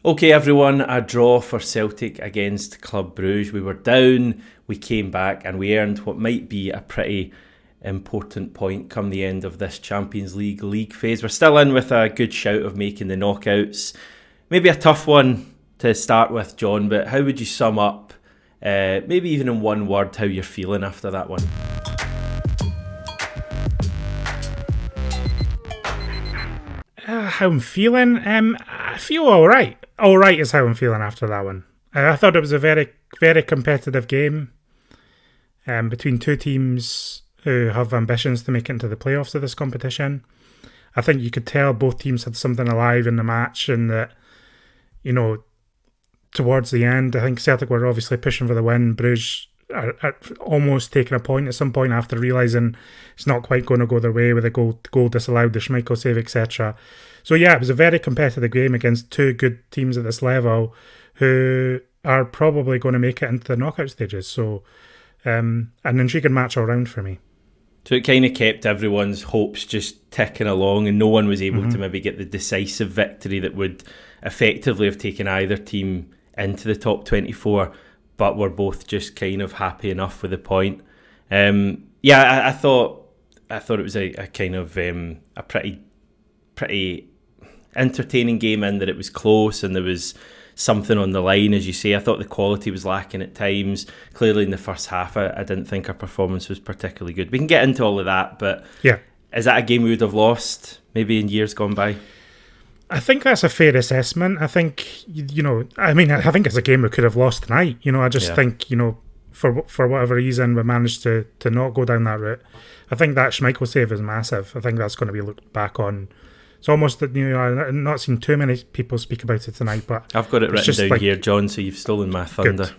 Okay everyone, a draw for Celtic against Club Brugge. We were down, we came back and we earned what might be a pretty important point come the end of this Champions League phase. We're still in with a good shout of making the knockouts. Maybe a tough one to start with, John, but how would you sum up, maybe even in one word, how you're feeling after that one? How I'm feeling? I feel alright. Alright is how I'm feeling after that one. I thought it was a very, very competitive game between two teams who have ambitions to make it into the playoffs of this competition. I think you could tell both teams had something alive in the match, and that, you know, towards the end, I think Celtic were obviously pushing for the win. Bruges are almost taking a point at some point after realising it's not quite going to go their way with the goal disallowed, the Schmeichel save, etc. So yeah, it was a very competitive game against two good teams at this level who are probably going to make it into the knockout stages. So an intriguing match all round for me. So it kind of kept everyone's hopes just ticking along, and no one was able to maybe get the decisive victory that would effectively have taken either team into the top 24, but we're both just kind of happy enough with the point. I thought it was a kind of a pretty entertaining game in that it was close and there was something on the line, as you say. I thought the quality was lacking at times. Clearly in the first half, I didn't think our performance was particularly good. We can get into all of that, but yeah, is that a game we would have lost maybe in years gone by? I think that's a fair assessment. I think, I think it's a game we could have lost tonight. I just think, for whatever reason, we managed to not go down that route. I think that Schmeichel save is massive. I think that's going to be looked back on. It's almost, I've not seen too many people speak about it tonight, but I've got it written down here, John, so you've stolen my thunder.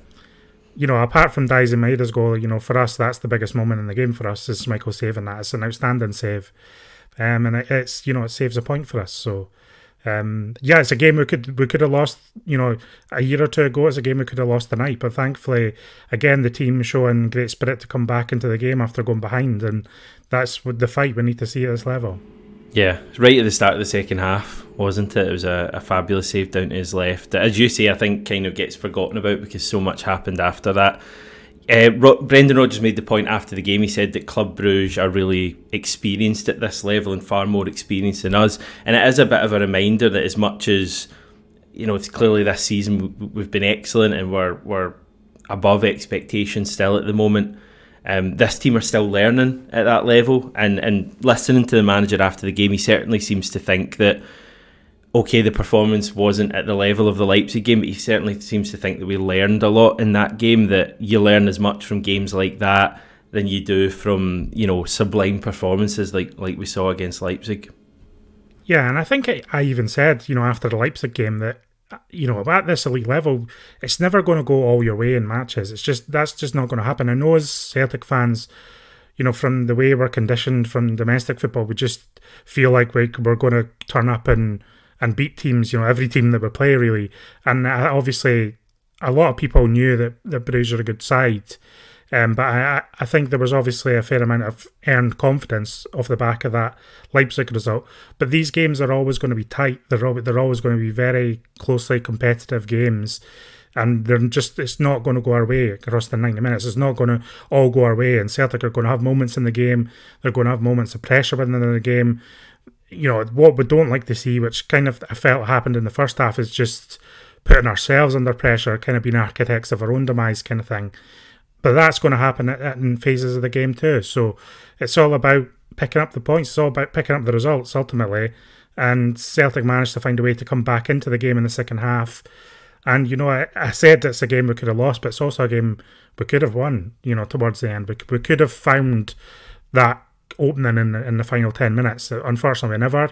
Good. Apart from Daizen Maida's goal, for us, that's the biggest moment in the game for us, is Schmeichel saving that. It's an outstanding save. And it saves a point for us. So, it's a game we could have lost, a year or two ago. It's a game we could have lost tonight, but thankfully, again, the team showing great spirit to come back into the game after going behind, and that's the fight we need to see at this level. Yeah, right at the start of the second half, wasn't it? It was a fabulous save down to his left. As you say, I think kind of gets forgotten about because so much happened after that. Brendan Rodgers made the point after the game. He said that Club Brugge are really experienced at this level and far more experienced than us. And it is a bit of a reminder that as much as, it's clearly this season we've been excellent and we're above expectations still at the moment. This team are still learning at that level, and listening to the manager after the game, he certainly seems to think that, okay, the performance wasn't at the level of the Leipzig game, but he certainly seems to think that we learned a lot in that game, that you learn as much from games like that than you do from, sublime performances like we saw against Leipzig. Yeah, and I think I even said, after the Leipzig game that, at this elite level, it's never going to go all your way in matches. That's just not going to happen. I know as Celtic fans, from the way we're conditioned from domestic football, we just feel like we're going to turn up and beat teams, every team that we play, really. And obviously, a lot of people knew that Bruges are a good side. But I think there was obviously a fair amount of earned confidence off the back of that Leipzig result. But these games are always going to be tight. They're always going to be very closely competitive games. And it's not going to go our way across the 90 minutes. It's not going to all go our way. And Celtic are going to have moments in the game. They're going to have moments of pressure within the game. What we don't like to see, which kind of I felt happened in the first half, is just putting ourselves under pressure, kind of being architects of our own demise kind of thing. But that's going to happen in phases of the game too. So it's all about picking up the points. It's all about picking up the results ultimately. And Celtic managed to find a way to come back into the game in the second half. And, I said it's a game we could have lost, but it's also a game we could have won, towards the end. We could have found that opening in the final 10 minutes. Unfortunately, never.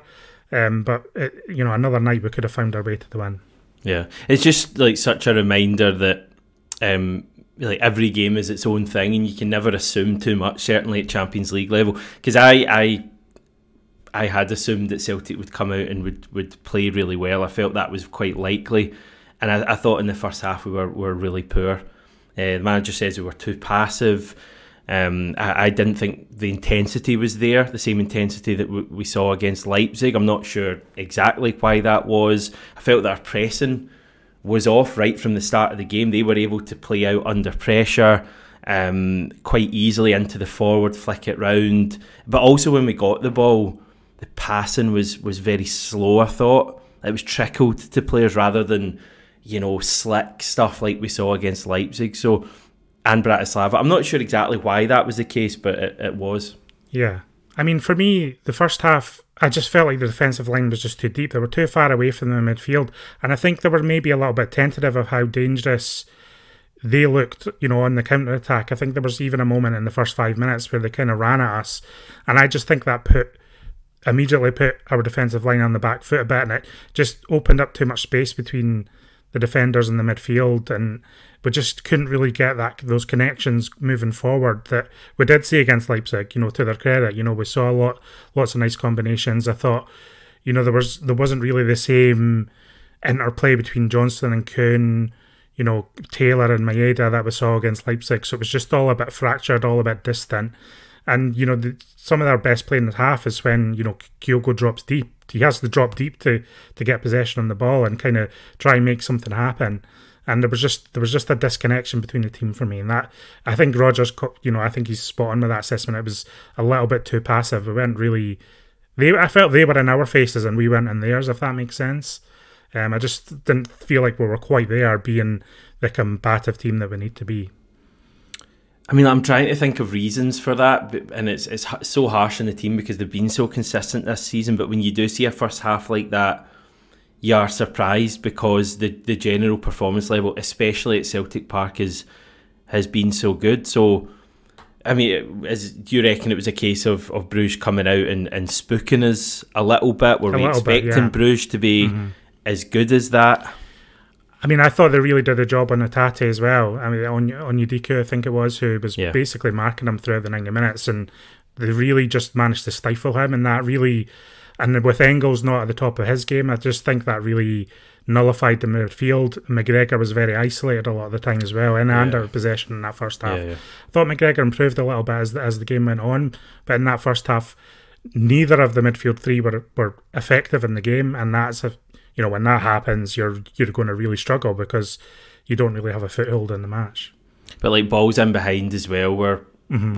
But, another night we could have found our way to the win. Yeah. It's just like such a reminder that every game is its own thing, and you can never assume too much, certainly at Champions League level. Because I had assumed that Celtic would come out and would play really well. I felt that was quite likely, and I thought in the first half we were really poor. The manager says we were too passive. I didn't think the intensity was there, the same intensity that we saw against Leipzig. I'm not sure exactly why that was. I felt that our pressing was off right from the start of the game. They were able to play out under pressure quite easily into the forward, flick it round. But also when we got the ball, the passing was very slow, I thought. It was trickled to players rather than, slick stuff like we saw against Leipzig. So, and Bratislava. I'm not sure exactly why that was the case, but it was. Yeah. I mean, for me, the first half, I just felt like the defensive line was just too deep. They were too far away from the midfield. And I think they were maybe a little bit tentative of how dangerous they looked, on the counter-attack. I think there was even a moment in the first 5 minutes where they kind of ran at us. And I just think that immediately put our defensive line on the back foot a bit, and it just opened up too much space between the defenders and the midfield, and we just couldn't really get those connections moving forward that we did see against Leipzig. To their credit, we saw lots of nice combinations. I thought, there wasn't really the same interplay between Johnston and Kuhn, Taylor and Maeda that we saw against Leipzig. So it was just all a bit fractured, all a bit distant. And, some of their best play in the half is when, Kyogo drops deep. He has to drop deep to get possession on the ball and kind of try and make something happen. And there was just a disconnection between the team for me. And that, I think Rodgers, I think he's spot on with that assessment. It was a little bit too passive. We weren't really... I felt they were in our faces and we weren't in theirs, if that makes sense. I just didn't feel like we were quite there being the combative team that we need to be. I mean, I'm trying to think of reasons for that, and it's so harsh on the team because they've been so consistent this season. But when you do see a first half like that, you are surprised because the general performance level, especially at Celtic Park, has been so good. So, I mean, do you reckon it was a case of Bruges coming out and spooking us a little bit? Were we expecting Bruges to be as good as that? I mean, I thought they really did a job on Hatate as well. I mean, on Yudiku, I think it was, who was basically marking him throughout the 90 minutes, and they really just managed to stifle him, and that really, and with Engels not at the top of his game, I just think that really nullified the midfield. McGregor was very isolated a lot of the time as well, and out of possession in that first half. I thought McGregor improved a little bit as the game went on, but in that first half, neither of the midfield three were effective in the game, and that's when that happens, you're going to really struggle because you don't really have a foothold in the match. But like balls in behind as well were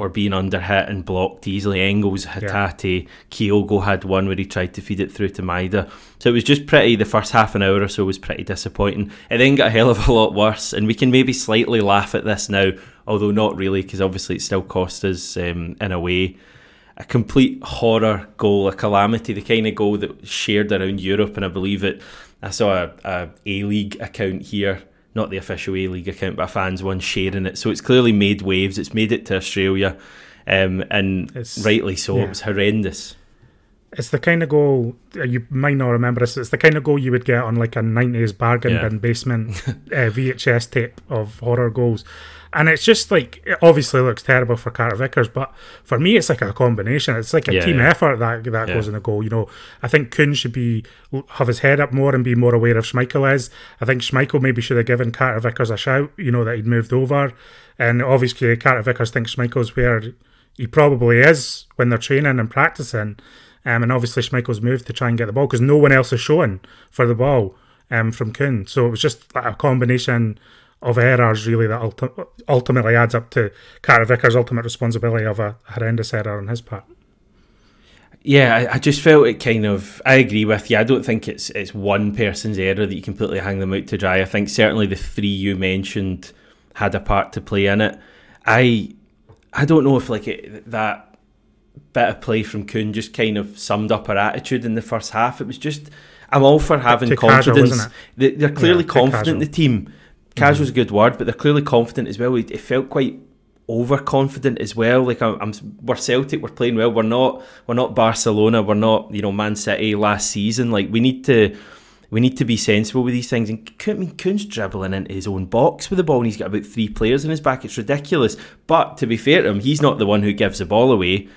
being under hit and blocked easily. Engels, Hatate, Kyogo had one where he tried to feed it through to Maeda. So it was just the first half an hour or so was pretty disappointing. It then got a hell of a lot worse, and we can maybe slightly laugh at this now, although not really, because obviously it still cost us in a way. A complete horror goal, a calamity, the kind of goal that was shared around Europe, and I believe I saw a A-League account here, not the official A-League account, but a fans one sharing it, so it's clearly made waves, it's made it to Australia, and rightly so. It was horrendous. It's the kind of goal, you might not remember this, it's the kind of goal you would get on like a 90s bargain bin basement VHS tape of horror goals. And it's just like, it obviously looks terrible for Carter Vickers, but for me it's like a combination. It's like a team effort that goes in the goal. I think Kuhn should have his head up more and be more aware of Schmeichel is. I think Schmeichel maybe should have given Carter Vickers a shout, that he'd moved over. And obviously Carter Vickers thinks Schmeichel's where he probably is when they're training and practicing. And obviously Schmeichel's moved to try and get the ball because no one else is showing for the ball from Kuhn. So it was just like a combination of errors really that ultimately adds up to Carter Vickers' ultimate responsibility of a horrendous error on his part. Yeah, I just felt it kind of... I agree with you. I don't think it's one person's error that you completely hang them out to dry. I think certainly the three you mentioned had a part to play in it. I don't know if that bit of play from Kuhn just kind of summed up our attitude in the first half. It was just... I'm all for having confidence. Casual, they're clearly confident, the team. Casual's a good word, but they're clearly confident as well. It felt quite overconfident as well. Like we're Celtic, we're playing well. We're not Barcelona. We're not Man City last season. Like we need to be sensible with these things. And Kuhn's dribbling into his own box with the ball, and he's got about 3 players in his back. It's ridiculous. But to be fair to him, he's not the one who gives the ball away.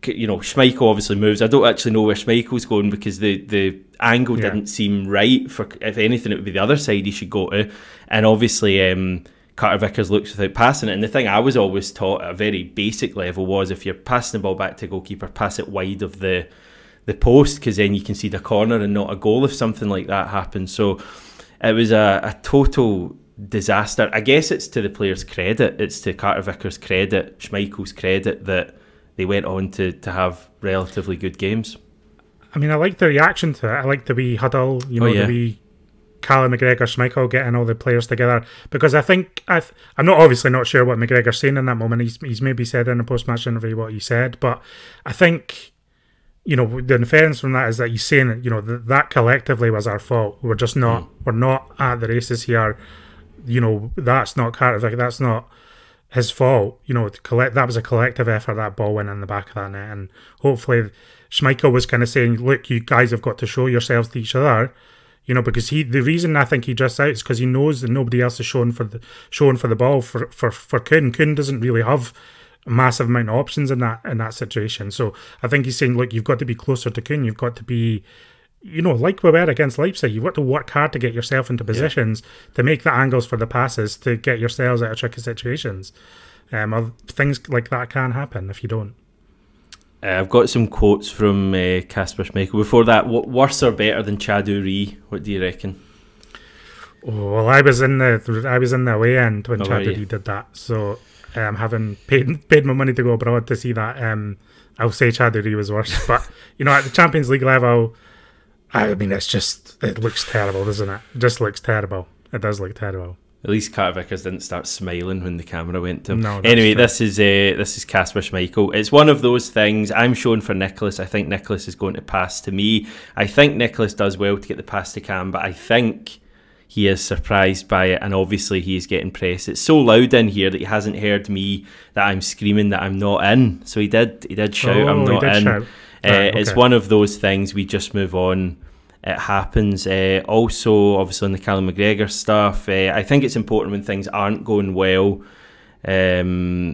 Schmeichel obviously moves. I don't actually know where Schmeichel's going because the angle didn't seem right. For if anything, it would be the other side he should go to. And obviously Carter Vickers looks without passing it. And the thing I was always taught at a very basic level was if you're passing the ball back to a goalkeeper, pass it wide of the the post, because then you can see the corner and not a goal if something like that happens. So it was a total disaster. I guess it's to the players' credit. It's to Carter Vickers' credit, Schmeichel's credit, that they went on to have relatively good games. I mean, I like the reaction to it. I like the wee huddle, the wee Callum McGregor, Schmeichel getting all the players together, because I think I'm obviously not sure what McGregor's saying in that moment. He's maybe said in a post-match interview what he said, but I think, the inference from that is that he's saying that collectively was our fault. We're just not we're not at the races here. That's not Carter Vickers, that's not his fault. That was a collective effort. That ball went in the back of that net, and hopefully Schmeichel was kind of saying, look, you guys have got to show yourselves to each other. Because the reason I think he dressed out is because he knows that nobody else is showing for the ball for Kuhn. Kuhn doesn't really have a massive amount of options in that situation. So I think he's saying, look, you've got to be closer to Kuhn. You've got to be, like we were against Leipzig, you've got to work hard to get yourself into positions to make the angles for the passes to get yourselves out of tricky situations. Things like that can happen if you don't. I've got some quotes from Kasper Schmeichel. Before that, worse or better than Chad Uri? What do you reckon? Oh, well, I was in the away end when Chad Uri did that. So, having paid my money to go abroad to see that, I'll say Chad Uri was worse. But at the Champions League level, I mean, it looks terrible, doesn't it? It just looks terrible. It does look terrible. At least Carter Vickers didn't start smiling when the camera went to him. No, anyway, true. This is Kasper Schmeichel. It's one of those things. I'm showing for Nicholas. I think Nicholas is going to pass to me. I think Nicholas does well to get the pass to Cam, but I think he is surprised by it, and obviously he is getting pressed. It's so loud in here that he hasn't heard me, that I'm screaming that I'm not in. So he did shout, I'm not in. Shout. Right, okay. It's one of those things. We just move on. It happens. Also, obviously, in the Callum McGregor stuff, I think it's important when things aren't going well, anytime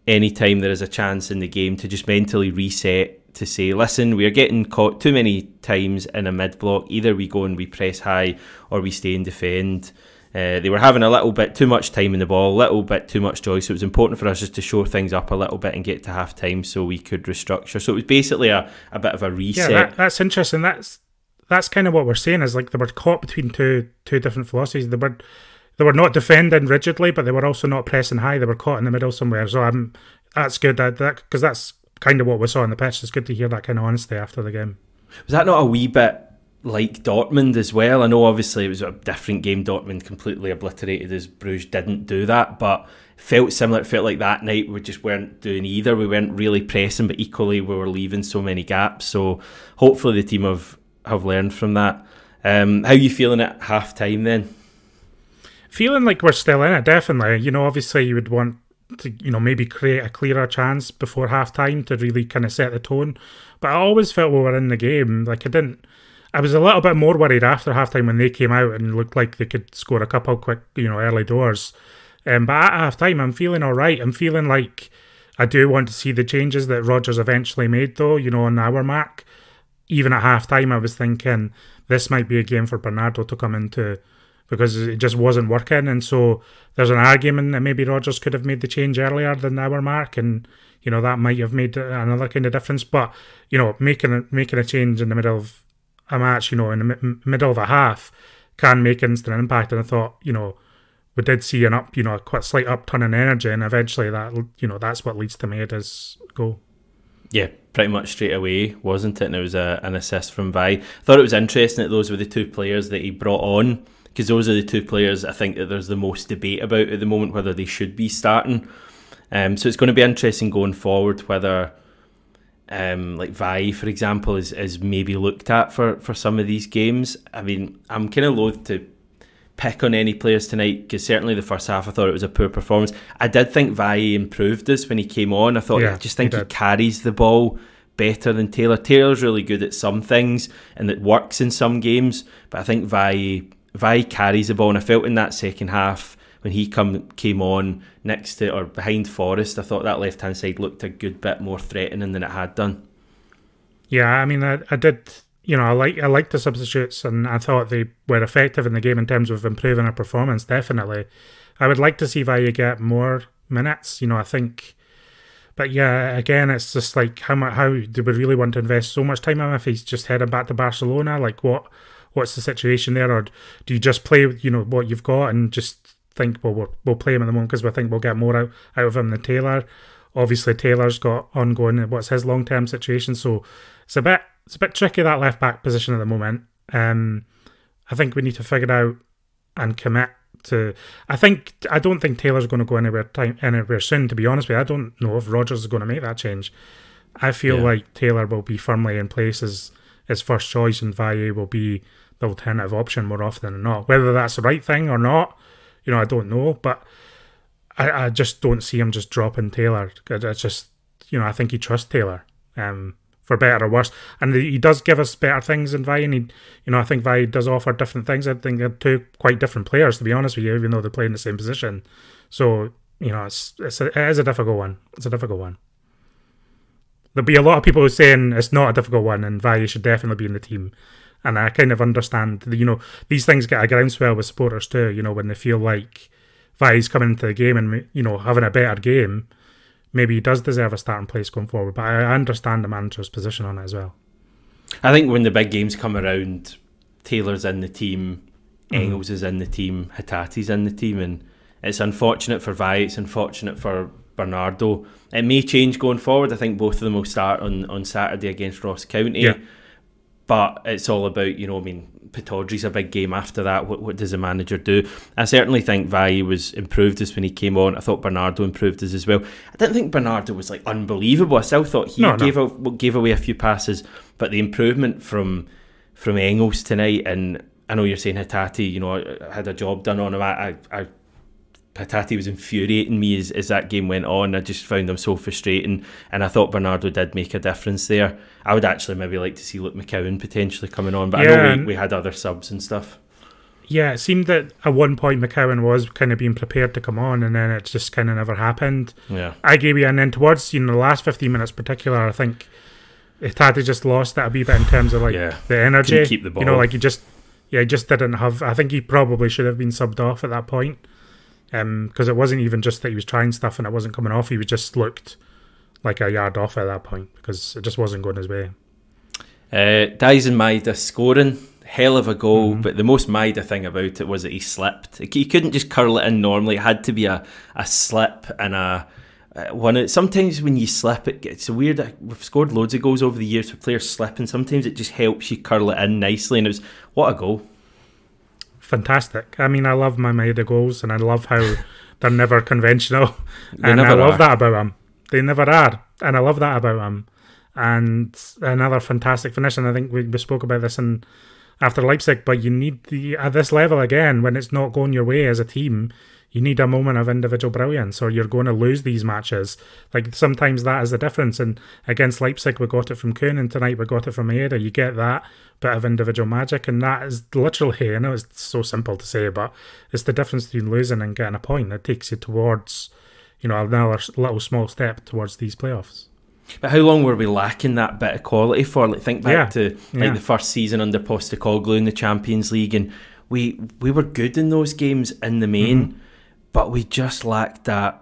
there is a chance in the game, to just mentally reset, to say, listen, we are getting caught too many times in a mid-block. Either we go and we press high or we stay and defend. They were having a little bit too much time in the ball, a little bit too much joy, so it was important for us just to shore things up a little bit and get to half-time so we could restructure. So it was basically a bit of a reset. Yeah, that's interesting. That's kind of what we're saying, is like they were caught between two different philosophies. They were not defending rigidly, but they were also not pressing high. They were caught in the middle somewhere. So that's good, because that's kind of what we saw on the pitch. It's good to hear that kind of honesty after the game. Was that not a wee bit like Dortmund as well? I know obviously it was a different game. Dortmund completely obliterated as Bruges didn't do that, but it felt similar. It felt like that night we just weren't doing either. We weren't really pressing, but equally we were leaving so many gaps. So hopefully the team have learned from that. How are you feeling at half time then? Feeling like we're still in it, definitely. Obviously you would want to, maybe create a clearer chance before half time to really kind of set the tone. But I always felt we were in the game. I was a little bit more worried after half time when they came out and looked like they could score a couple quick, early doors. But at half time, I'm feeling all right. I'm feeling like I do want to see the changes that Rodgers eventually made, though, on our mark. Even at half-time, I was thinking this might be a game for Bernardo to come into, because it just wasn't working. And so there's an argument that maybe Rodgers could have made the change earlier than our mark, and that might have made another kind of difference. But making a change in the middle of a match, in the middle of a half, can make instant impact. And I thought, we did see a quite slight upturn in energy, and eventually that's what leads to Maeda's goal. Yeah, pretty much straight away, wasn't it? And it was an assist from Vi. I thought it was interesting that those were the two players that he brought on, because those are the two players I think that there's the most debate about at the moment, whether they should be starting. So it's going to be interesting going forward whether like Vi, for example, is maybe looked at for some of these games. I mean, I'm kind of loath to pick on any players tonight, because certainly the first half I thought it was a poor performance. I did think Vi improved us when he came on. I just think he carries the ball better than Taylor. Taylor's really good at some things and it works in some games, but I think Vi carries the ball, and I felt in that second half when he came on next to or behind Forrest, I thought that left hand side looked a good bit more threatening than it had done. Yeah, I mean, I did. I like the substitutes, and I thought they were effective in the game in terms of improving our performance, definitely. I would like to see Vaya get more minutes. I think But yeah, again, it's just like how do we really want to invest so much time in him if he's just heading back to Barcelona? Like what's the situation there, or do you just play what you've got and just think, well, we'll play him at the moment because we think we'll get more out of him than Taylor? Obviously, Taylor's got ongoing what's his long term situation, so it's a bit tricky, that left back position at the moment. I think we need to figure out and commit to. I don't think Taylor's going to go anywhere soon. To be honest with you, I don't know if Rodgers is going to make that change. I feel like Taylor will be firmly in place as his first choice, and Valle will be the alternative option more often than not. Whether that's the right thing or not, I don't know. But I just don't see him just dropping Taylor. It's just, I think he trusts Taylor, for better or worse. And he does give us better things than Valle. And I think Valle does offer different things. I think they're two quite different players, to be honest with you, even though they play in the same position. So, it is a difficult one. It's a difficult one. There'll be a lot of people saying it's not a difficult one and Valle should definitely be in the team. And I kind of understand, these things get a groundswell with supporters too, when they feel like Valle's coming into the game and, having a better game, maybe he does deserve a starting place going forward. But I understand the manager's position on it as well. I think when the big games come around, Taylor's in the team, Engels is in the team, Hatate's in the team, and it's unfortunate for Valle, it's unfortunate for Bernardo. It may change going forward. I think both of them will start on Saturday against Ross County. Yeah. But it's all about, Pittodrie's a big game after that. What does the manager do? I certainly think Valle was improved as when he came on. I thought Bernardo improved as well. I didn't think Bernardo was unbelievable. I still thought he gave away a few passes, but the improvement from Engels tonight, and I know you're saying Hatate, had a job done on him. Hatate was infuriating me as that game went on. I just found him so frustrating, and I thought Bernardo did make a difference there. I would actually maybe like to see Luke McCowan potentially coming on, but I know we had other subs and stuff. Yeah, it seemed that at one point McCowan was kind of being prepared to come on, and then it just kind of never happened. Yeah, I agree with you. And then towards the last 15 minutes particular, I think Hatate just lost that a wee bit in terms of the energy. Couldn't keep the ball. He just didn't have. I think he probably should have been subbed off at that point. Because it wasn't even just that he was trying stuff and it wasn't coming off. He just looked like a yard off at that point because it just wasn't going his way. Dyson Maeda scoring, hell of a goal, but the most Maeda thing about it was that he slipped. He couldn't just curl it in normally. It had to be a slip and a one. Sometimes when you slip, it's weird. We've scored loads of goals over the years with players slipping. Sometimes it just helps you curl it in nicely, and it was what a goal. Fantastic. I mean, I love my Maeda goals, and I love how they're never conventional, and I love that about him. They never are, and I love that about him. And another fantastic finish, and I think we spoke about this after Leipzig, but you need at this level again, when it's not going your way as a team, you need a moment of individual brilliance or you're going to lose these matches. Sometimes that is the difference, and against Leipzig we got it from Kuhn, and tonight we got it from Maeda. You get that bit of individual magic, and that is literally, I know it's so simple to say, but it's the difference between losing and getting a point. It takes you towards, another little small step towards these playoffs. But how long were we lacking that bit of quality for? Think back to the first season under Postecoglou in the Champions League, and we were good in those games in the main, but we just lacked that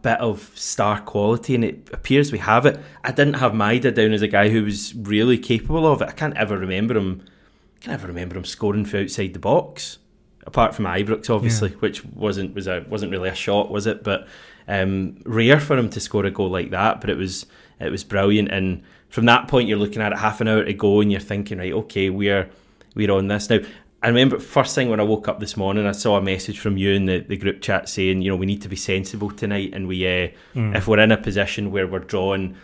bit of star quality, and it appears we have it. I didn't have Maeda down as a guy who was really capable of it. I can't ever remember him scoring from outside the box, apart from Ibrox, obviously, which wasn't really a shot, was it? But rare for him to score a goal like that. But it was brilliant, and from that point you're looking at it half an hour to go, and you're thinking, right, okay, we're on this now. I remember first thing when I woke up this morning, I saw a message from you in the group chat saying, we need to be sensible tonight, and we if we're in a position where we're drawing,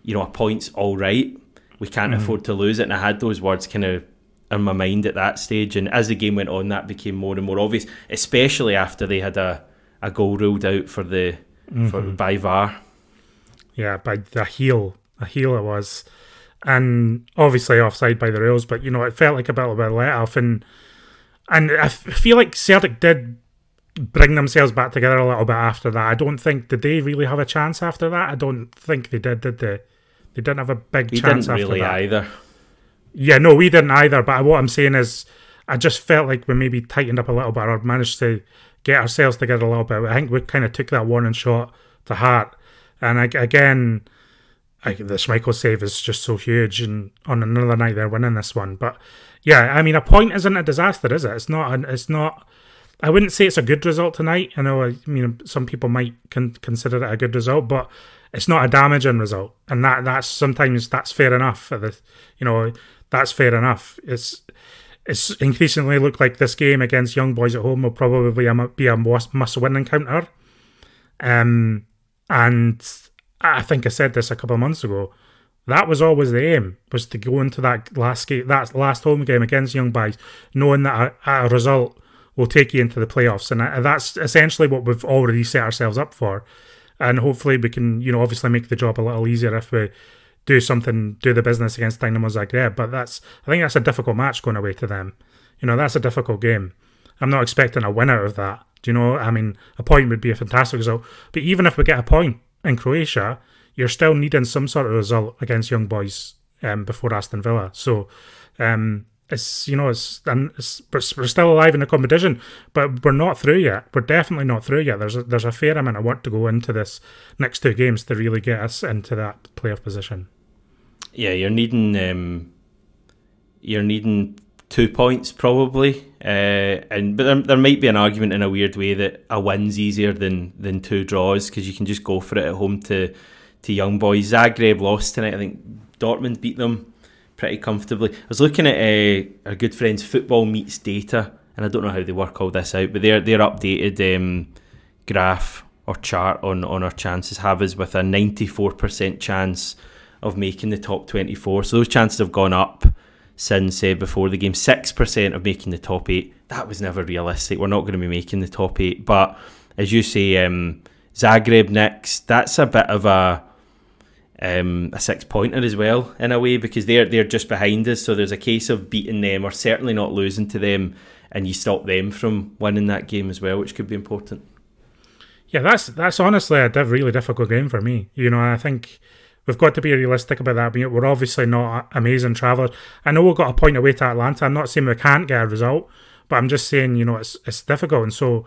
a point's all right, we can't afford to lose it. And I had those words kind of in my mind at that stage, and as the game went on, that became more and more obvious, especially after they had a goal ruled out for by VAR. Yeah, by a heel it was. And obviously offside by the rails, but it felt like a bit of a let off, and I feel like Celtic did bring themselves back together a little bit after that. I don't think, did they really have a chance after that? I don't think they did they? They didn't have a big chance after that. We didn't really either. Yeah, no, we didn't either, but what I'm saying is I just felt like we maybe tightened up a little bit or managed to get ourselves together a little bit. I think we kind of took that warning shot to heart. And again, the Schmeichel save is just so huge, and on another night they're winning this one. But yeah, I mean, a point isn't a disaster, is it? It's not. It's not. I wouldn't say it's a good result tonight. I know. I mean, some people might consider it a good result, but it's not a damaging result, and that's sometimes that's fair enough. That's fair enough. It's increasingly looked like this game against Young Boys at home will probably be a must-win encounter. And I think I said this a couple of months ago. That was always the aim, was to go into that last home game against Young Boys, knowing that a result will take you into the playoffs, and that's essentially what we've already set ourselves up for. And hopefully we can, obviously make the job a little easier if we do the business against Dynamo Zagreb. But I think that's a difficult match going away to them. That's a difficult game. I'm not expecting a win out of that. Do you know? I mean, a point would be a fantastic result. But even if we get a point in Croatia, you're still needing some sort of result against Young Boys before Aston Villa. So we're still alive in the competition, but we're not through yet. We're definitely not through yet. There's a fair amount of work to go into this next two games to really get us into that playoff position. Yeah, you're needing 2 points probably, but there might be an argument in a weird way that a win's easier than 2 draws, because you can just go for it at home to Young Boys. Zagreb lost tonight. I think Dortmund beat them pretty comfortably. I was looking at our good friends Football Meets Data, and I don't know how they work all this out, but their updated graph or chart on our chances have us with a 94% chance of making the top 24. So those chances have gone up since before the game. 6% of making the top 8. That was never realistic. We're not going to be making the top 8. But as you say, Zagreb next, that's a bit of a 6-pointer as well in a way, because they're just behind us. So there's a case of beating them or certainly not losing to them, and you stop them from winning that game as well, which could be important. Yeah, that's honestly a really difficult game for me. I think we've got to be realistic about that. We're obviously not amazing travellers. I know we've got a point away to Atlanta. I'm not saying we can't get a result, but I'm just saying, it's difficult. And so,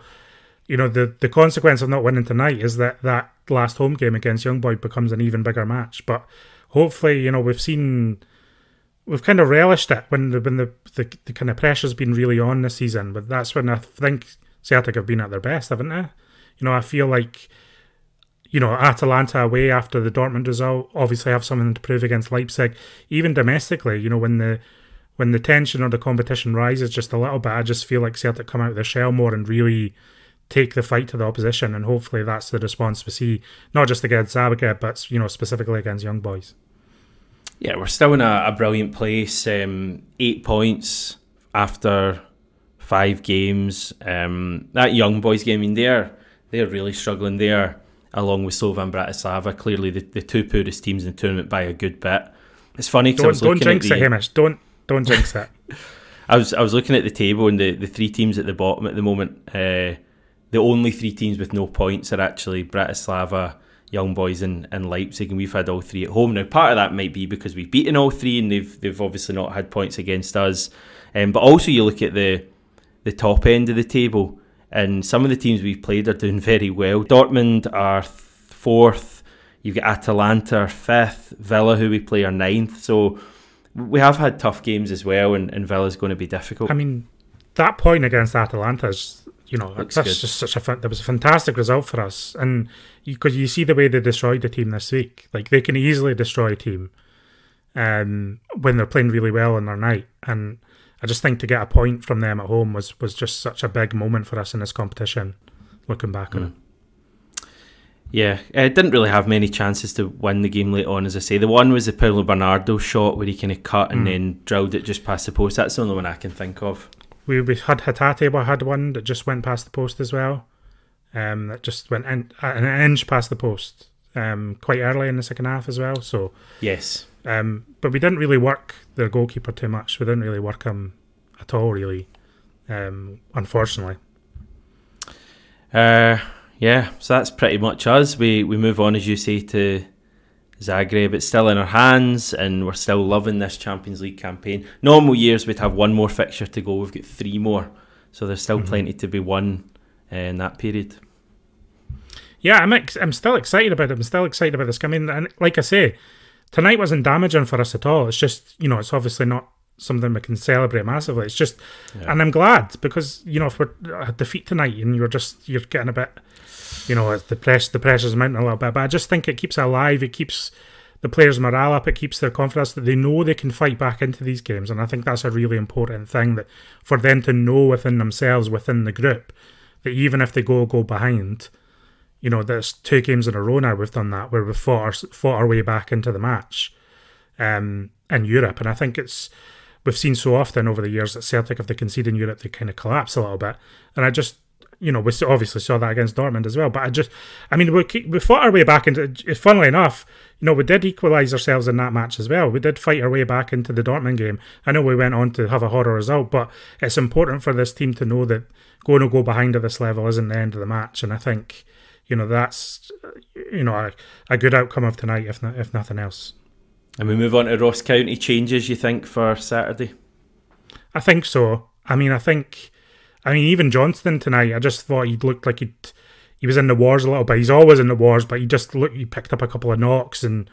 the consequence of not winning tonight is that last home game against Young Boys becomes an even bigger match. But hopefully, we've kind of relished it when the kind of pressure's been really on this season. But that's when I think Celtic have been at their best, haven't they? I feel like, Atalanta away after the Dortmund result obviously have something to prove against Leipzig. Even domestically, when the tension or the competition rises just a little bit, I just feel like Celtic come out of their shell more and really take the fight to the opposition, and hopefully that's the response we see, not just against Zagreb, but specifically against Young Boys. Yeah, we're still in a brilliant place. 8 points after 5 games. That Young Boys game, I mean, they're really struggling there, along with Slovan Bratislava, clearly the two poorest teams in the tournament by a good bit. It's funny because don't jinx it, Hamish. Don't jinx it. I was looking at the table, and the 3 teams at the bottom at the moment. The only 3 teams with no points are actually Bratislava, Young Boys and Leipzig, and we've had all 3 at home. Now, part of that might be because we've beaten all 3 and they've obviously not had points against us. But also you look at the top end of the table, and some of the teams we've played are doing very well. Dortmund are 4th, you've got Atalanta are 5th, Villa, who we play, are 9th. So we have had tough games as well, and Villa's going to be difficult. I mean, that point against Atalanta is... that's just that was a fantastic result for us, and because you see the way they destroyed the team this week. Like, they can easily destroy a team when they're playing really well on their night, and I just think to get a point from them at home was just such a big moment for us in this competition, looking back on it. Yeah, it didn't really have many chances to win the game late on, as I say. The one was the Paulo Bernardo shot where he kind of cut and then drilled it just past the post. That's the only one I can think of. We had Hatate had one that just went past the post as well. That just went an inch past the post quite early in the second half as well. So yes, but we didn't really work their goalkeeper too much. We didn't really work him at all, really. Unfortunately. Yeah, so that's pretty much us. We move on, as you say, to Zagreb. It's still in our hands, and we're still loving this Champions League campaign. Normal years we'd have 1 more fixture to go. We've got 3 more, so there's still plenty to be won in that period. Yeah, I'm still excited about it. I'm still excited about this. I mean, and like I say, tonight wasn't damaging for us at all. It's just, it's obviously not something we can celebrate massively. It's just, and I'm glad because, if we're a defeat tonight and you're getting a bit, the pressure's mounting a little bit. But I just think it keeps it alive. It keeps the players' morale up. It keeps their confidence that they know they can fight back into these games. And I think that's a really important thing, that for them to know within themselves, within the group, that even if they go behind, there's 2 games in a row now we've done that, where we've fought our way back into the match in Europe. And I think we've seen so often over the years that Celtic, if they concede in Europe, they kind of collapse a little bit. And I just, we obviously saw that against Dortmund as well. But we fought our way back into, funnily enough, we did equalise ourselves in that match as well. We did fight our way back into the Dortmund game. I know we went on to have a horror result, but it's important for this team to know that going to go behind at this level isn't the end of the match. And I think, that's, a good outcome of tonight, if nothing else. And we move on to Ross County changes, you think, for Saturday? I think so. I mean, even Johnston tonight, I just thought he looked like he was in the wars a little bit. He's always in the wars, but he picked up a couple of knocks and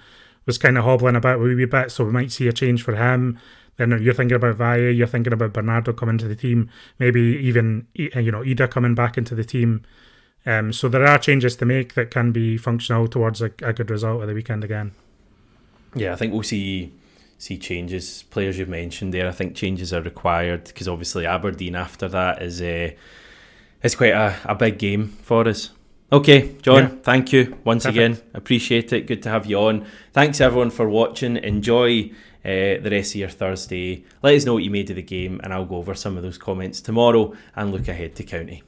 was kind of hobbling about a wee bit, so we might see a change for him. Then you're thinking about Valle, you're thinking about Bernardo coming to the team, maybe even, Ida coming back into the team. So there are changes to make that can be functional towards a good result at the weekend again. Yeah, I think we'll see changes. Players you've mentioned there, I think changes are required, because obviously Aberdeen after that is quite a big game for us. Okay, John, Thank you once again. Appreciate it. Good to have you on. Thanks everyone for watching. Enjoy the rest of your Thursday. Let us know what you made of the game, and I'll go over some of those comments tomorrow and look ahead to County.